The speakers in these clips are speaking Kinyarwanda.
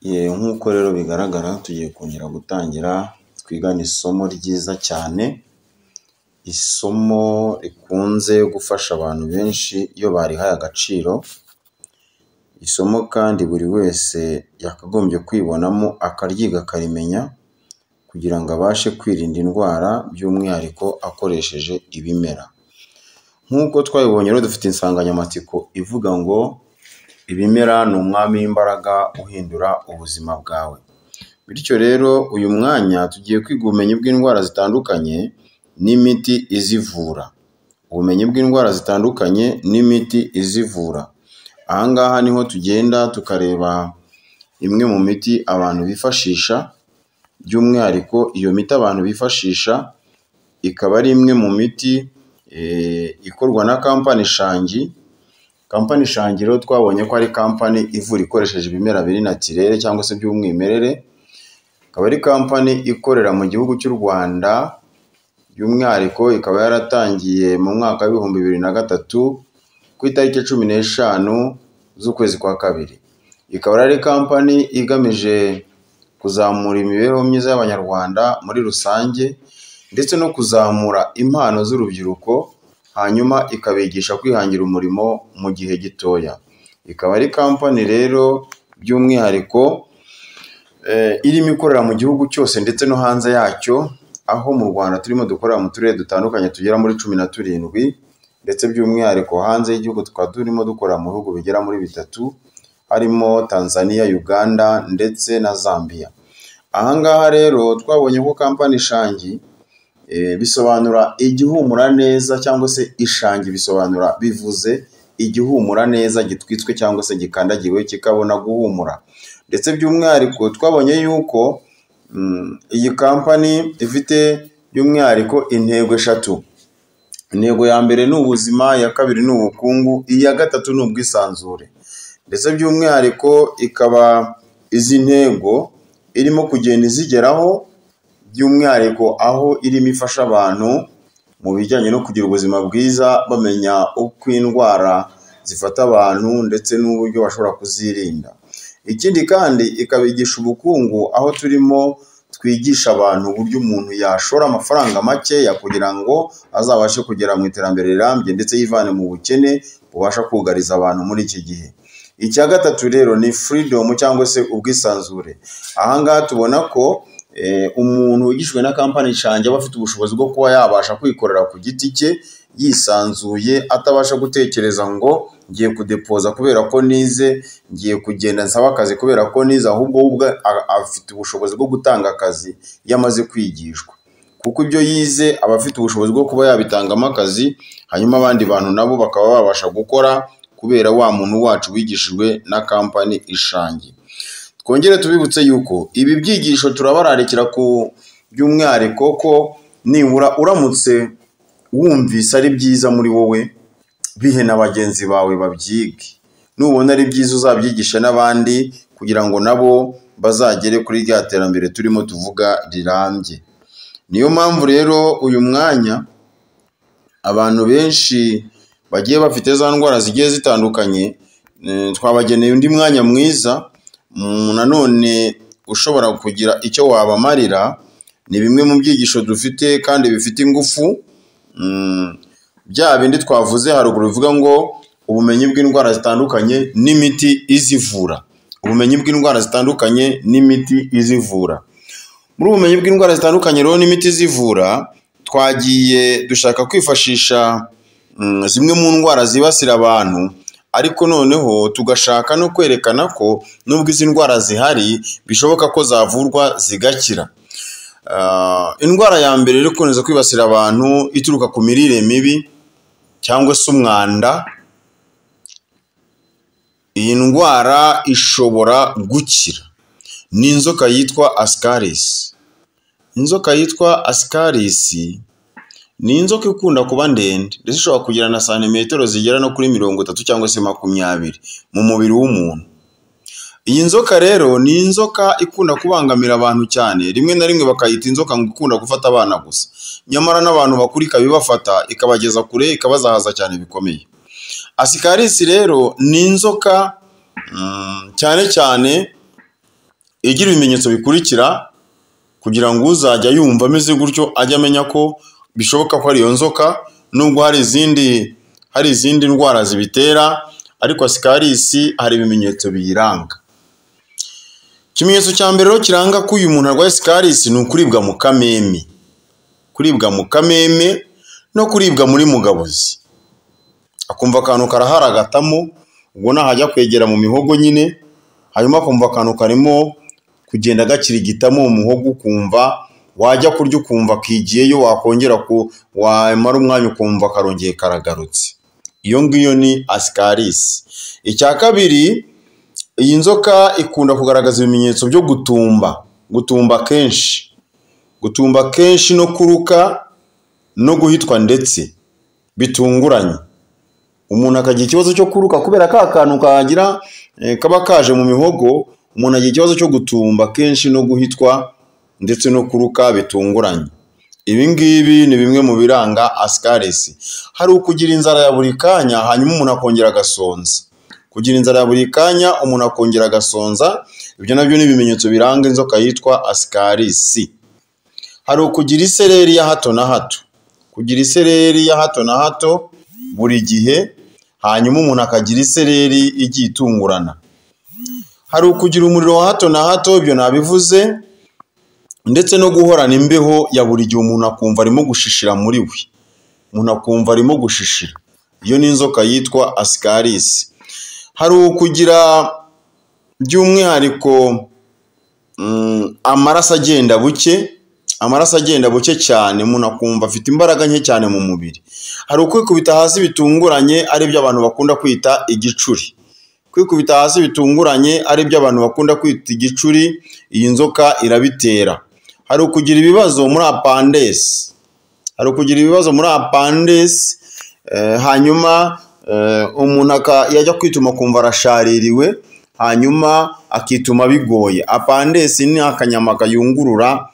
Nk'uko rero bigaragara tugiye kongera gutangira twigana isomo ryiza cyane, isomo rikunze gufasha abantu benshi iyo barihaye agaciro, isomo kandi buri wese yakagombye kwibonamo akaryiga akarimenya kugira ngo abashe kwirinda indwara by'umwihariko akoresheje ibimera. Nk'uko twabibonye rero dufite insanganyamatsiko ivuga ngo ibimera ni umwami w'imbaraga uhindura ubuzima bwawe. Bityo rero uyu mwanya tugiye kwiga ubumenyi bw'indwara zitandukanye n'imiti izivura. Ubumenyi bw'indwara zitandukanye n'imiti izivura. Aha ngaha niho tugenda tukareba imwe mu miti abantu bifashisha, by'umwihariko iyo miti abantu bifashisha ikaba ari imwe mu miti ikorwa na kampani Shangi. Kampani Shangi rero twabonye ko ari kampani ivura ikoresheje ibimera biri naturel cyangwa se by'umwimerere. Ikaba ari kampani ikorera mu gihugu cy'u Rwanda, by'umwihariko ikaba yaratangiye mu mwaka wa 2003 ku itariki 15 z'ukwezi kwa kabiri. Ikaba ari kampani igamije kuzamura imibereho myiza y'Abanyarwanda muri rusange ndetse no kuzamura impano z'urubyiruko, hanyuma ikabigisha kwihangira umurimo mu gihe gitoya. Ikaba ari kampani rero by'umwihariko irimo ikorera mu gihugu cyose ndetse no hanze yacyo, aho mu Rwanda turimo dukorera mu turere dutandukanye tugera muri 17, ndetse by'umwihariko hanze y'igihugu tukaba turimo dukorera mu bihugu bigera muri 3 harimo Tanzania, Uganda ndetse na Zambia. Aha ngaha rero twabonye ko kampani Shangi bisobanura igihumura neza, cyangwa se ishangi bisobanura bivuze igihumura neza gitwitswe cyangwa se gikandagiwe kikabona guhumura. Ndetse by'umwihariko twabonye yuko iyi kampani ifite by'umwihariko intego 3. Intego ya mbere ni ubuzima, iya kabiri ni ubukungu, iya gatatu ni ubwisanzure. Ndetse by'umwihariko ikaba izi ntego irimo kugenda izigeraho, by'umwihariko aho irimo ifasha abantu mu bijyanye no kugira ubuzima bwiza, bamenya uko indwara zifata abantu ndetse n'uburyo bashobora kuzirinda. Ikindi kandi ikabigisha ubukungu, aho turimo twigisha abantu uburyo umuntu yashora amafaranga makeya kugira ngo azabashe kugera mu iterambere rirambye ndetse yivane mu bukene bubasha kugariza abantu muri iki gihe. Icya gatatu rero ni freedom cyangwa se ubwisanzure. Aha ngaha tubona ko umuntu wigishijwe na kampani Shangi aba afite ubushobozi bwo kuba yabasha kwikorera ku giti cye yisanzuye, atabasha gutekereza ngo ngiye kudepoza kubera ko nize, ngiye kugenda nsaba akazi kubera ko nize, ahubwo ubwo afite ubushobozi bwo gutanga akazi yamaze kwigishwa, kuko ibyo yize aba afite ubushobozi bwo kuba yabitangamo akazi, hanyuma abandi bantu nabo bakaba babasha gukora kubera wa muntu wacu wigishijwe na kampani Shangi. Twongere tubibutse yuko ibi byigisho turabararikira ku by'umwihariko ko nibura uramutse wumvise ari byiza muri wowe, bihe na bagenzi bawe babyige. Nubona ari byiza uzabyigisha n'abandi kugira ngo nabo bazagere kuri rya terambere turimo tuvuga rirambye. Niyo mpamvu rero uyu mwanya abantu benshi bagiye bafite za ndwara zigiye zitandukanye, twabageneye undi mwanya mwiza nanone ushobora kugira icyo wabamarira. Ni bimwe mu byigisho dufite kandi bifite ingufu, bya bindi twavuze haruguru bivuga ngo ubumenyi bw'indwara zitandukanye n'imiti izivura. Ubumenyi bw'indwara zitandukanye n'imiti izivura. Muri ubumenyi bw'indwara zitandukanye rero n'imiti izivura, twagiye dushaka kwifashisha zimwe mu ndwara zibasira abantu, ariko noneho tugashaka no kwerekana ko nubwo izi ndwara zihari bishoboka ko zavurwa zigakira. Indwara ya mbere rero ikunze kwibasira abantu ituruka ku mirire mibi cyangwa se umwanda. Iyi ndwara ishobora gukira. Ni inzoka yitwa ASCARIS. Inzoka yitwa ASCARIS ni inzoka ikunda kuba ndende ndetse ishobora kugira na santimetero zigera no kuri 30 cyangwa se 20 mu mubiri w'umuntu. Iyi nzoka rero ni inzoka ikunda kubangamira abantu cyane, rimwe na rimwe bakayita inzoka ngo ikunda gufata abana gusa, nyamara n'abantu bakuri ikabibafata ikabageza kure, ikabazahaza cyane bikomeye. ASCARIS rero ni inzoka cyane cyane igira ibimenyetso bikurikira kugira ngo uzajya yumva ameze gutyo ajya amenya ko bishoboka ko ari iyo nzoka, nubwo hari izindi ndwara zibitera, ariko ASCARIS hari ibimenyetso biyiranga. Ikimenyetso cya mbere rero kiranga ko uyu muntu arwaye ASCARIS ni ukuribwa mu kameme. Kuribwa mu kameme no kuribwa muri mugabuzi. Akumva akantu karaharagatamo, ubwo nahajya kwegera mu mihogo nyine, hanyuma akumva akantu karimo kugenda gakirigitamo mu muhogo, ukumva wajya kurya ukumva kigiyeyo, wakongera wamara umwanya ukumva karongeye karagarutse. Iyo ngiyo ni ASCARIS. Icya kabiri, iyi nzoka ikunda kugaragaza ibimenyetso byo gutumba kenshi no kuruka no guhitwa ndetse bitunguranye. Umuntu akagira ikibazo cyo kuruka kubera ka kantu kagira kaba kaje mu mihogo, umuntu agira ikibazo cyo gutumba kenshi no guhitwa ndetse no kuruka bitunguranye. Ibi ngibi ni bimwe mu biranga ASCARIS. Hari ukugira inzara ya buri kanya hanyuma umuntu akongera agasonza. Kugira inzara ya buri kanya umuntu akongera agasonza, ibyo nabyo ni ibimenyetso biranga inzoka yitwa ASCARIS. Hari ukugira isereri ya hato na hato. Kugira isereri ya hato na hato buri gihe, hanyuma umuntu akagira isereri igiye itungurana. Hari ukugira umuriro wa hato na hato, ibyo nabivuze, ndetse no guhorana imbeho ya buri gihe, umuntu akumva arimo gushishira muri we. Umuntu akumva arimo gushishira. Iyo ni inzoka yitwa ASCARIS. Hari ukugira by'umwihariko amaraso agenda buke cyane, umuntu akumva afite imbaraga nke cyane mu mubiri. Hari ukwikubita hasi bitunguranye, ari byo abantu bakunda kwita igicuri. Kwikubita hasi bitunguranye ari byo abantu bakunda kwita igicuri, iyi nzoka irabitera. Hari ukugira ibibazo muri appendix. Hanyuma umuntu yajya kwituma kumva arashaririwe, hanyuma akituma bigoye. Appendix ni akanyama kayungurura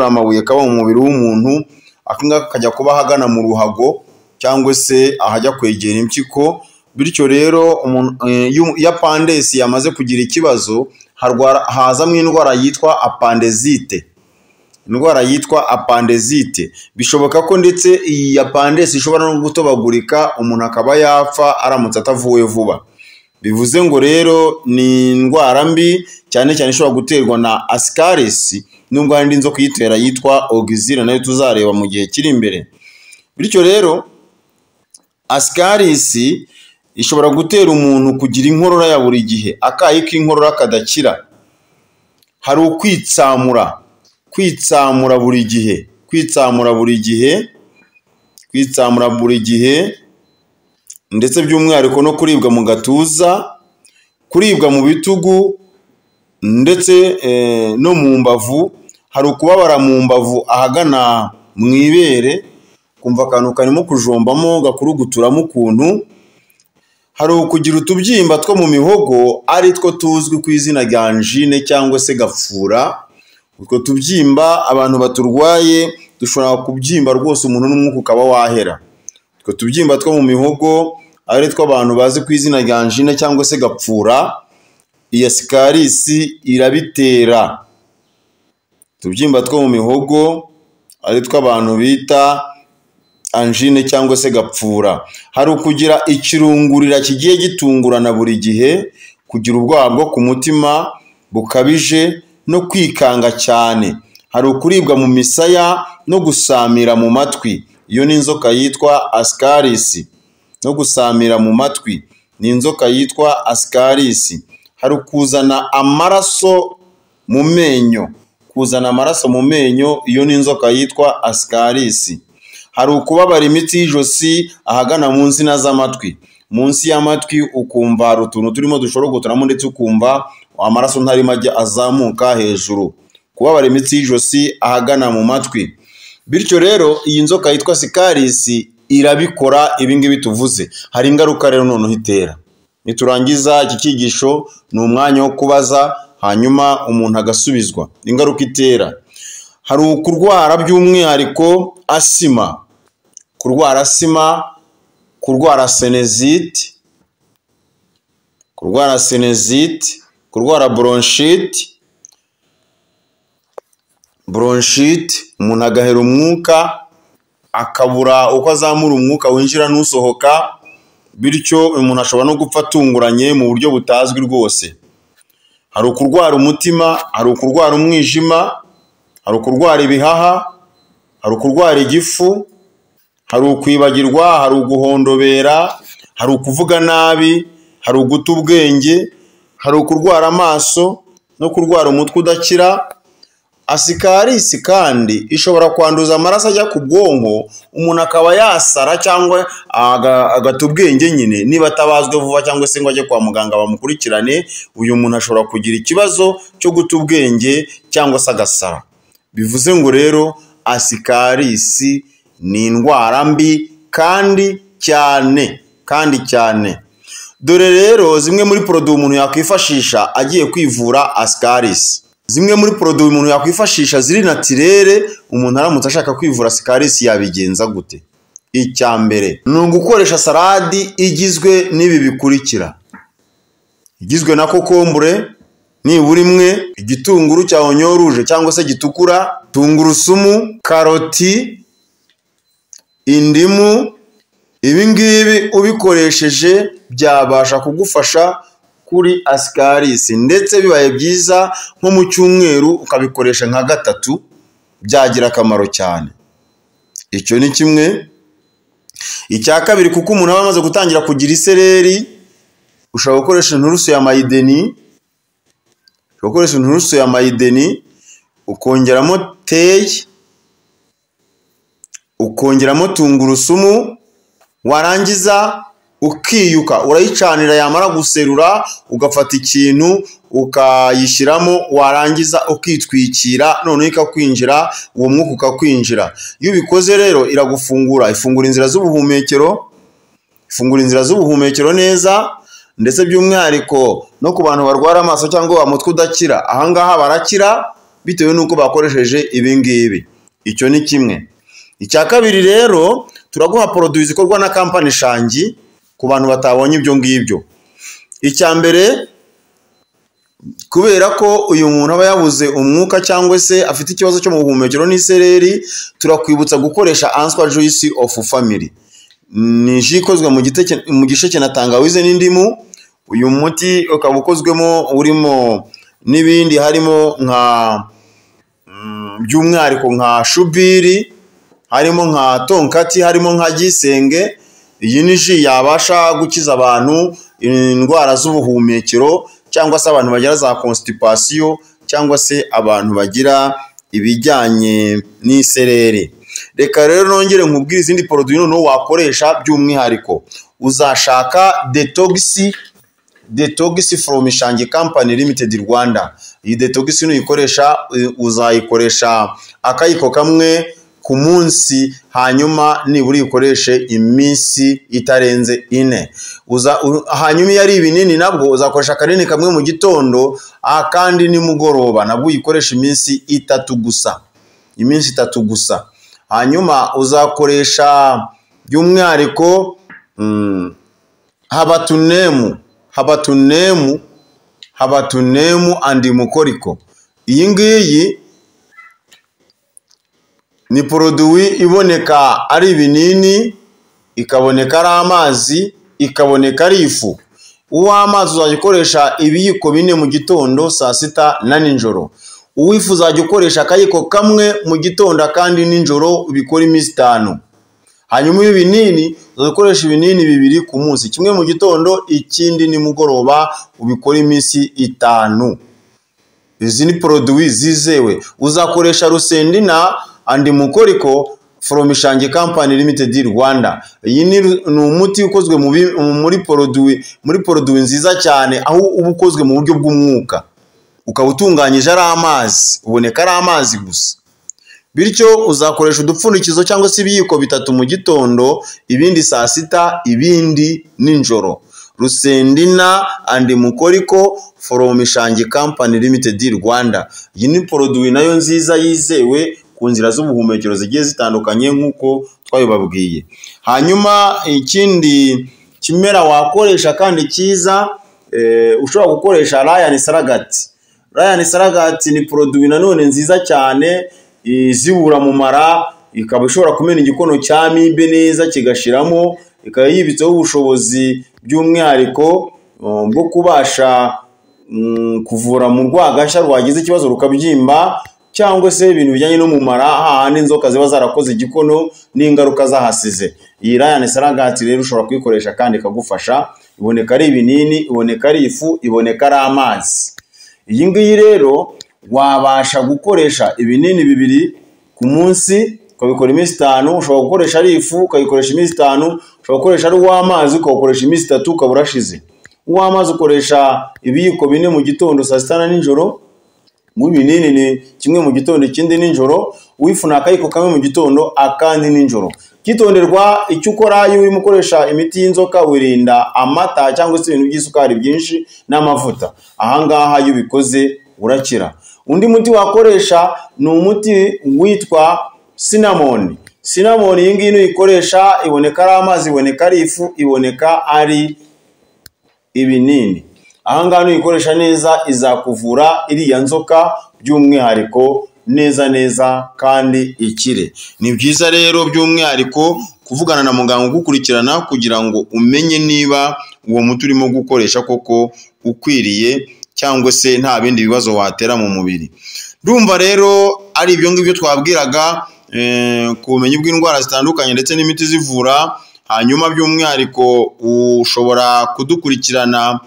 amabuye kaba mu mubiri w'umuntu, akangaka kajya kuba hagana mu ruhago cyangwa se ahajya kwegera impyiko. Bityo rero iyo appendix yamaze kugira ikibazo, hazamo indwara yitwa appendicite. Bishoboka ko ndetse iyi appendix ishobora no gutobagurika, umuntu akaba yapfa aramutse atavuwe vuba. Bivuze ngo rero ni indwara mbi cyane ishobora guterwa na ASCARIS, nubwo hari indi nzoka yitera yitwa ogizira, nayo tuzareba mu gihe kiri imbere. Bityo rero ASCARIS ishobora gutera umuntu kugira inkorora ya buri gihe, akayi k'inkorora kadakira. Hari ukwitsamura buri gihe, ndetse by'umwihariko no kuribwa mu gatuza, kuribwa mu bitugu, ndetse no mu mbavu. Hari ukubabara mu mbavu ahagana mu ibere, kumva akantu karimo kujombamo gakuruguturamo ukuntu. Hari ukugira utubyimba two mu mihogo, ari two tuzwi ku izina rya angine cyangwa se gapfura. Utwo tubyimba abantu baturwaye dushobora kubyimba rwose umuntu n'umwuka ukaba wahera. Utwo tubyimba two mu mihogo ari two abantu bazi ku izina rya angine cyangwa se gapfura, iyi ASCARIS irabitera. Utubyimba two mu mihogo ari two abantu bita angine cyangwa se gapfura. Hari ukugira ikirungurira kigiye gitungurana buri gihe, kugira ubwoba bwo ku mutima bukabije no kwikanga cyane. Hari ukuribwa mu misaya no gusamira mu matwi. Iyo ni inzoka yitwa ASCARIS. No gusamira mu matwi ni inzoka yitwa ASCARIS. Hari kuzana amaraso mu menyo. Iyo ni inzoka yitwa ASCARIS. Hari ukubabara imitsi y'ijosi ahagana mu nsina z'amatwi. Munsi y'amatwi ukumva hari utuntu turimo dushorogotoramo, ndetse ukumva amaraso ntarimo ajya azamuka hejuru. Kubabara imitsi y'ijosi ahagana mu matwi. Bityo rero iyi nzoka yitwa ASCARIS irabikora ibingibi tuvuze. Hari ingaruka rero noneho itera. Niturangiza iki cyigisho ni umwanya wo kubaza, hanyuma umuntu agasubizwa. Ingaruka itera: hari ukurwara by'umwihariko asima, kurwara sinezite, kurwara bronchite, bronchite, umuntu agahera umwuka akabura uko azamura umwuka winjira n'usohoka, bityo umuntu ashobora no gupfa atunguranye mu buryo butazwi rwose. Hari ukurwara umutima, hari ukurwara umwijima, hari ukurwara ibihaha, hari ukurwara igifu, hari ukwibagirwa, hari uguhondobera, hari ukuvuga nabi, hari uguta ubwenge, hari ukurwara amaso no kurwara umutwe udakira. ASCARIS kandi ishobora kwanduza amaraso ajya ku bwonko, umuntu akaba yasara cyangwa agata ubwenge nyine niba atabazwe vuba cyangwa se ngo ajye kwa muganga bamukurikirane. Uyu muntu ashobora kugira ikibazo cyo guta ubwenge cyangwa se agasara. Bivuze ngo rero ASCARIS ni indwara mbi kandi cyane. Dore rero zimwe muri produit umuntu yakwifashisha agiye kwivura ASCARIS. Zimwe muri produit umuntu yakwifashisha ziri naturere, umuntu aramutse ashaka kwivura ASCARIS yabigenza gute? Icya mbere ni ugukoresha salade igizwe n'ibi bikurikira: igizwe na kokombure nibura imwe, igitunguru cya onyo rouge cyangwa se gitukura, tungurusumu, karoti, indimu. Ibi ngibi ubikoresheje byabasha kugufasha kuri ASCARIS, ndetse bibaye byiza nko mu cyumweru ukabikoresha nka gatatu, byagira akamaro cyane. Icyo ni kimwe. Icya kabiri, kuko umuntu aba amaze gutangira kugira isereri, ushobora gukoresha inturusu ya mayideni, ukongeramo teyi, ukongeramo tungurusumu, warangiza ukiyuka, urayicanira, yamara guserura ugafata ikintu ukayishyiramo, warangiza ukitwikira, noneho ikakwinjira, uwo mwuka ukakwinjira. Iyo ubikoze rero iragufungura, ifungura inzira z'ubuhumekero neza, ndetse by'umwihariko no ku bantu barwara amaso cyangwa umutwe udakira, ahangaha barakira bitewe n'uko bakoresheje ibi ngibi. Icyo ni kimwe. Icya kabiri rero, turaguha produit zikorwa na kampani Shangi ku bantu batabonye ibyo ngibyo. Icya mbere, kubera ko uyu muntu aba yabuze umwuka cyangwa se afite ikibazo cyo mu buhumekero n'isereri, turakwibutsa gukoresha Answer Juice of Family. Ni ji ikozwe mu gisheke na tangawizi n'indimu. Uyu muti ukaba ukozwemo, urimo n'ibindi, harimo nka by'umwihariko nka shubiri, harimo nka tonkati, harimo nka gisenge. Iyi ni ji yabasha gukiza abantu indwara z'ubuhumekero, cyangwa se abantu bagira za constipation, cyangwa se abantu bagira ibijyanye n'isereri. Reka rero nongere nkubwire izindi produit noneho wakoresha by'umwihariko. Uzashaka detox from Shangi Company Limited Rwanda. Iyi detox nuyikoresha, uzayikoresha akayiko kamwe ku munsi, hanyuma nibura uyikoreshe iminsi itarenze 4. Hanyuma iyo ari ibinini nabwo uzakoresha akanini kamwe mu gitondo, akandi nimugoroba, nabwo uyikoresha iminsi 3 gusa. Hanyuma uzakoresha by'umwihariko habatunemu andi mukoriko. Iyi ngiyi ni produit iboneka ari ibinini, ikaboneka ari amazi, ikaboneka ari ifu. Uw'amazi uzajya ibiyiko 4 mu gitondo, saa sita na nijoro. Uwifu uzajya ukoresha akayiko kamwe mu gitondo kandi nijoro, ubikora iminsi 5. Hanyuma ibinini uzakoresha ibinini 2 ku munsi, kimwe mu gitondo, ikindi nimugoroba, ubikora iminsi 5. Izi ni produit zizewe. Uzakoresha rusendina andi mukoriko from Shangi Company Limited Rwanda. Iyi ni umuti ukozwe muri produit nziza cyane, aho uba ukozwe mu buryo bw'umwuka, ukaba utunganyije ari amazi, uboneka ari amazi gusa. Bityo uzakoresha udupfundikizo cyangwa se ibiyiko 3 mu gitondo, ibindi saa sita, ibindi nijoro. Rusendina andi mukoriko from Shangi Company Limited Rwanda. Iyi ni produit nayo nziza yizewe ku nzira z'ubuhumekero zigiye zitandukanye nk'uko twabibabwiye. Hanyuma ikindi kimera wakoresha kandi cyiza, ushobora gukoresha Lion Salagati. Ryan Saragati ni produit nanone nziza cyane izibura mu mara, ikaba ishobora kumena igikono cya mibe neza kigashiramo, ikaba yibitseho ubushobozi by'umwihariko bwo kubasha kuvura mu rwagasha rwagize ikibazo rukabyimba, cyangwa se ibintu bijyanye no mu mara hahandi inzoka ziba zarakoze igikono n'ingaruka zahasize. Iyi Ryan Saragati rero ushobora kuyikoresha kandi ikagufasha. Iboneka ari ibinini, iboneka ari ifu, iboneka ari amazi. Iyi ngiyi rero wabasha gukoresha ibinini bibiri ku munsi, ukabikora iminsi 5. Ushobora gukoresha ari ifu ukayikoresha iminsi 5, ushobora gukoresha ari uw'amazi ukawukoresha iminsi 3 ukaburashize. Uw'amazi ukoresha ibiyiko 4 mu gitondo, saa 6 na nijoro. Mu binini ni kimwe mu gitondo ikindi nijoro, wifu nakayiko kamwe mu gitondo akandi nijoro. Kitonderwa icyo ukora iyo urimo ukoresha imiti y'inzoka, wirinda amata cyangwa se ibintu by'isukari byinshi n'amavuta. Ahangaha iyo ubikoze urakira. Undi muti wakoresha ni umuti witwa cinnamon. Cinnamon iyi ngiyi uyikoresha iboneka ari amazi, iboneka ari ifu, iboneka ari ibinini. Ahangaha uyikoresha neza izakuvura iriya nzoka by'umwihariko neza kandi ikire. Ni byiza rero by'umwihariko kuvugana na muganga ugukurikirana kugira ngo umenye niba uwo muti urimo gukoresha koko ukwiriye cyangwa se nta bindi bibazo watera mu mubiri. Ndumva rero ari ibyo ngibyo twabwiraga ku bumenyi bw'indwara zitandukanye ndetse n'imiti zivura. Hanyuma by'umwihariko ushobora kudukurikirana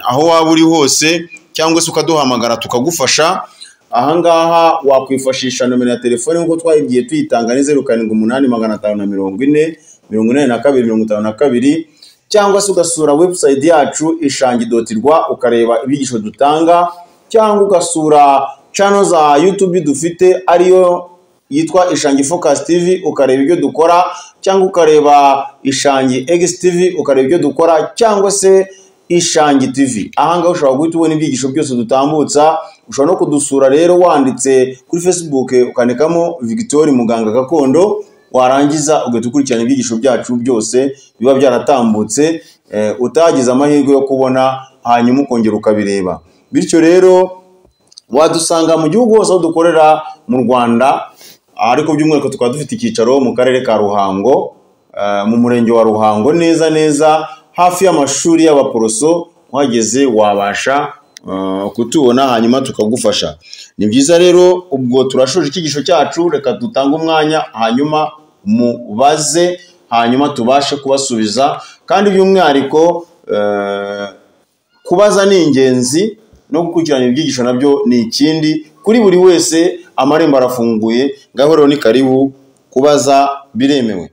aho waba uri hose cyangwa se ukaduhamagara tukagufasha. Ahangaha wakwifashisha nomero ya telefone nkuko twagiye tuyitanga ni 0785404252, cyangwa se ugasura website yacu ishangi.rwa ukareba ibigisho dutanga, cyangwa ugasura channel za YouTube dufite ariyo yitwa Ishangi Focus TV ukareba ibyo dukora, cyangwa ukareba Ishangi X TV ukareba ibyo dukora, cyangwa se Ishangi TV. Ahangaha ushobora guhita ubona ibyigisho byose dutambutsa. Ushobora no kudusura rero wanditse kuri Facebook ukandikamo Victoire Muganga Gakondo, warangiza ugahita ukurikirana ibyigisho byacu byose biba byaratambutse utagize amahirwe yo kubona, hanyuma ukongera ukabireba. Bityo rero wadusanga mu gihugu hose aho dukorera mu Rwanda, ariko by'umwihariko tukaba dufite icyicaro mu karere ka Ruhango, mu murenge wa Ruhango neza hafi y'amashuri y'abaporoso. Wageze wabasha kutubona hanyuma tukagufasha. Ni byiza rero ubwo turashoje ikigisho cyacu, reka dutange umwanya hanyuma mubaze, hanyuma tubashe kubasubiza. Kandi by'umwihariko kubaza ni ingenzi, no gukurikirana ibyigisho nabyo ni ikindi. Kuri buri wese amarembo arafunguye, ngaho rero ni karibu, kubaza biremewe.